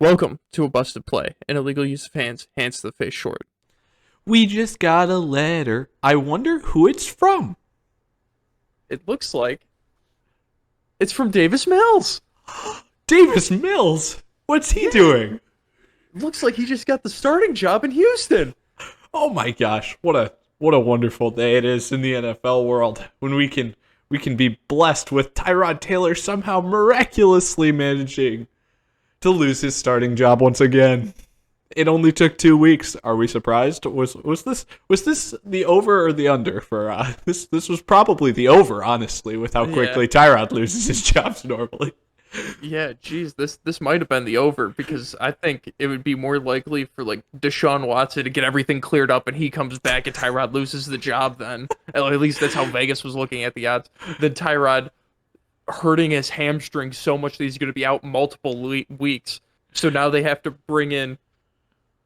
Welcome to a busted play. An illegal use of hands to the face short. We just got a letter. I wonder who it's from. It looks like it's from Davis Mills. Davis Mills. What's he doing? Looks like he just got the starting job in Houston. Oh my gosh, what a wonderful day it is in the NFL world when we can be blessed with Tyrod Taylor somehow miraculously managing to lose his starting job once again. It only took 2 weeks. Are we surprised? Was this the over or the under for this was probably the over, honestly, with how Yeah, quickly Tyrod loses his jobs normally. yeah. Geez, this might have been the over because I think it would be more likely for like Deshaun Watson to get everything cleared up and he comes back and Tyrod loses the job. Then at least that's how Vegas was looking at the odds. Then Tyrod hurting his hamstring so much that he's going to be out multiple weeks. So now they have to bring in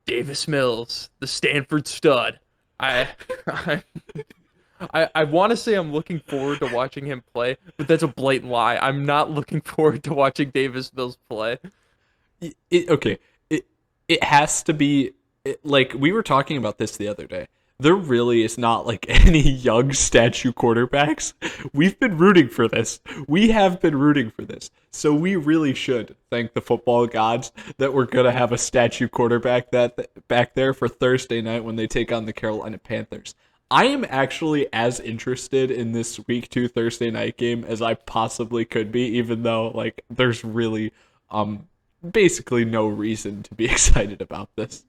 Davis Mills, the Stanford stud. I I I want to say I'm looking forward to watching him play, but that's a blatant lie. I'm not looking forward to watching Davis Mills play. Okay, it has to be like we were talking about this the other day. There really is not like any young statue quarterbacks. We've been rooting for this. We have been rooting for this. So we really should thank the football gods that we're gonna have a statue quarterback that back there for Thursday night when they take on the Carolina Panthers. I am actually as interested in this week 2 Thursday night game as I possibly could be, even though like there's really basically no reason to be excited about this.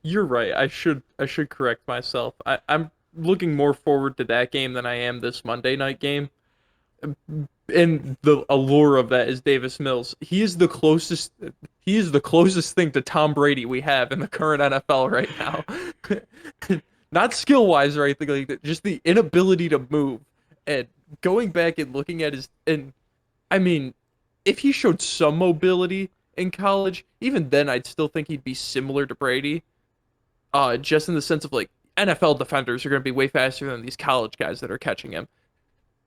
You're right. I should correct myself. I'm looking more forward to that game than I am this Monday night game. And the allure of that is Davis Mills. He is the closest thing to Tom Brady we have in the current NFL right now. Not skill wise or anything like that, just the inability to move. And going back and looking at his and I mean, if he showed some mobility in college, even then I'd still think he'd be similar to Brady. Just in the sense of like NFL defenders are going to be way faster than these college guys that are catching him.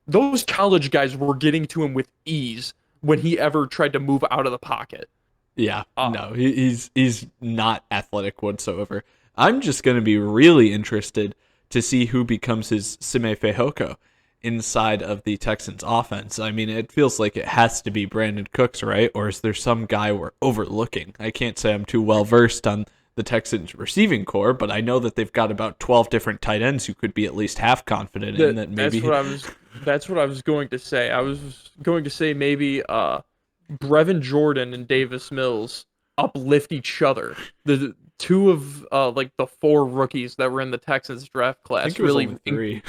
Those college guys were getting to him with ease when he ever tried to move out of the pocket. Yeah, Uh, no, he's not athletic whatsoever. I'm just gonna be really interested to see who becomes his Sime Fehoko inside of the Texans offense. I mean, it feels like it has to be Brandon Cooks, right? Or is there some guy we're overlooking? I can't say I'm too well versed on the Texans receiving core, but I know that they've got about 12 different tight ends who could be at least half confident in that that that's what maybe. I was that's what I was going to say. I was going to say maybe Brevin Jordan and Davis Mills uplift each other. The two of like the four rookies that were in the Texans draft I think class it was really only 3.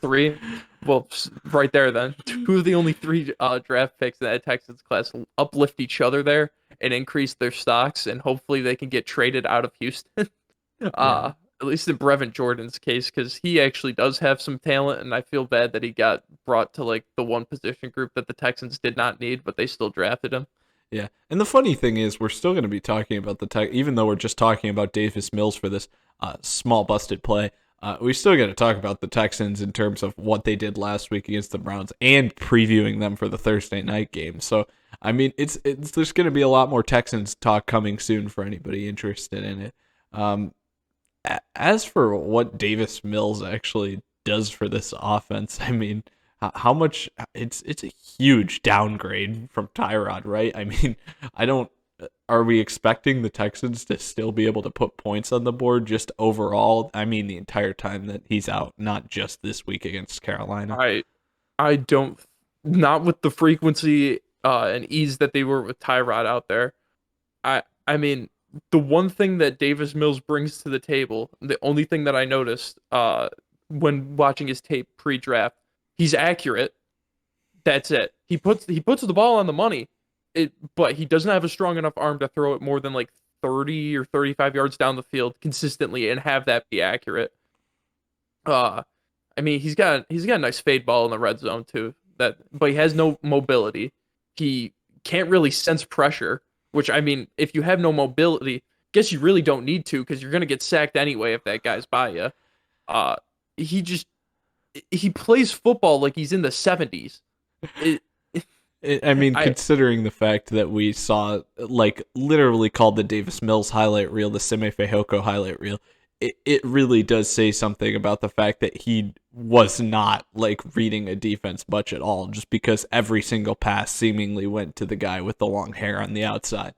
three. Well, right there then. Two of the only three draft picks in that Texans class uplift each other there and increase their stocks, and hopefully they can get traded out of Houston. Yeah. At least in Brevin Jordan's case, because he actually does have some talent, and I feel bad that he got brought to like the one position group that the Texans did not need, but they still drafted him. Yeah, and the funny thing is, we're still going to be talking about the tech, even though we're just talking about Davis Mills for this small busted play. We still got to talk about the Texans in terms of what they did last week against the Browns and previewing them for the Thursday night game. So, I mean, it's there's going to be a lot more Texans talk coming soon for anybody interested in it. Um, as for what Davis Mills actually does for this offense, I mean, how much it's a huge downgrade from Tyrod, right? I mean, I don't. Are we expecting the Texans to still be able to put points on the board just overall? I mean, the entire time that he's out, not just this week against Carolina. I I don't not with the frequency and ease that they were with Tyrod out there. I mean, the one thing that Davis Mills brings to the table, the only thing that I noticed when watching his tape pre-draft, he's accurate. That's it. He puts the ball on the money. But he doesn't have a strong enough arm to throw it more than like 30 or 35 yards down the field consistently and have that be accurate. Uh I mean, he's got a nice fade ball in the red zone too. But he has no mobility. He can't really sense pressure, which I mean, if you have no mobility, guess you really don't need to because you're gonna get sacked anyway if that guy's by you. Uh, he just he plays football like he's in the 70s. It, I mean, I considering the fact that we saw, like, literally called the Davis Mills highlight reel the Sime Fehoko highlight reel, it really does say something about the fact that he was not, like, reading a defense much at all, just because every single pass seemingly went to the guy with the long hair on the outside.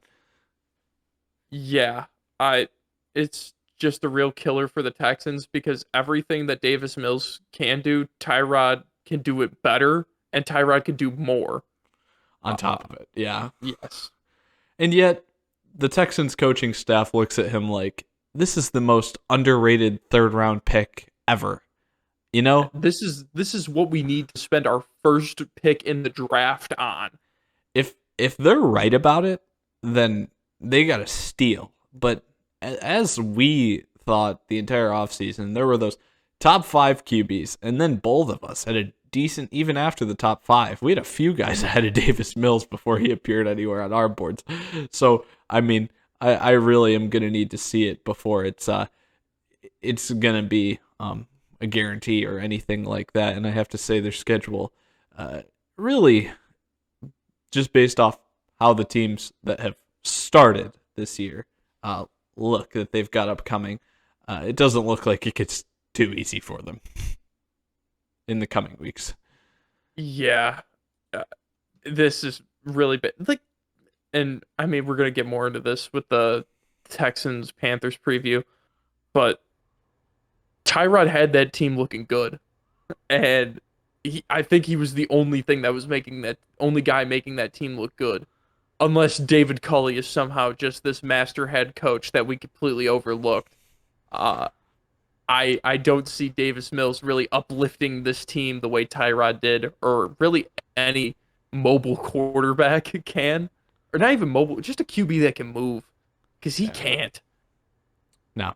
Yeah, I it's just a real killer for the Texans because everything that Davis Mills can do, Tyrod can do it better, and Tyrod can do more. On top Uh, of it, yeah. yes. And yet, the Texans coaching staff looks at him like, this is the most underrated third round pick ever. You know, This is what we need to spend our first pick in the draft on. if they're right about it, then they got to steal. But as we thought the entire offseason, there were those top 5 QBs, and then both of us had a decent, even after the top 5. We had a few guys ahead of Davis Mills before he appeared anywhere on our boards. So, I mean, I really am going to need to see it before it's going to be a guarantee or anything like that. And I have to say their schedule really just based off how the teams that have started this year look that they've got upcoming, it doesn't look like it gets too easy for them in the coming weeks. Yeah, uh, this is really big. Like, and I mean, we're gonna get more into this with the Texans Panthers preview, but Tyrod had that team looking good, and I think he was the only thing that was making that only guy making that team look good. Unless David Culley is somehow just this master head coach that we completely overlooked. Uh, I don't see Davis Mills really uplifting this team the way Tyrod did, or really any mobile quarterback can, or not even mobile, just a QB that can move, because he Yeah. can't. No,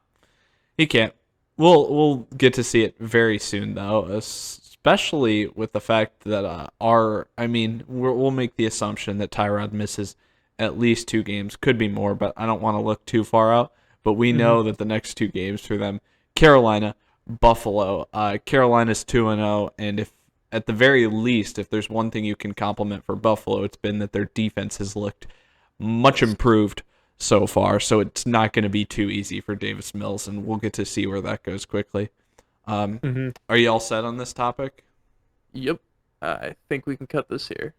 he can't. We'll get to see it very soon though, especially with the fact that I mean, we'll make the assumption that Tyrod misses at least 2 games, could be more, but I don't want to look too far out. But we Hmm. know that the next 2 games for them, Carolina, Buffalo. Carolina's 2-0, and if at the very least, if there's one thing you can compliment for Buffalo, it's been that their defense has looked much Yes. improved so far. So it's not going to be too easy for Davis Mills, and we'll get to see where that goes quickly. Hmm. Are you all set on this topic? Yep. I think we can cut this here.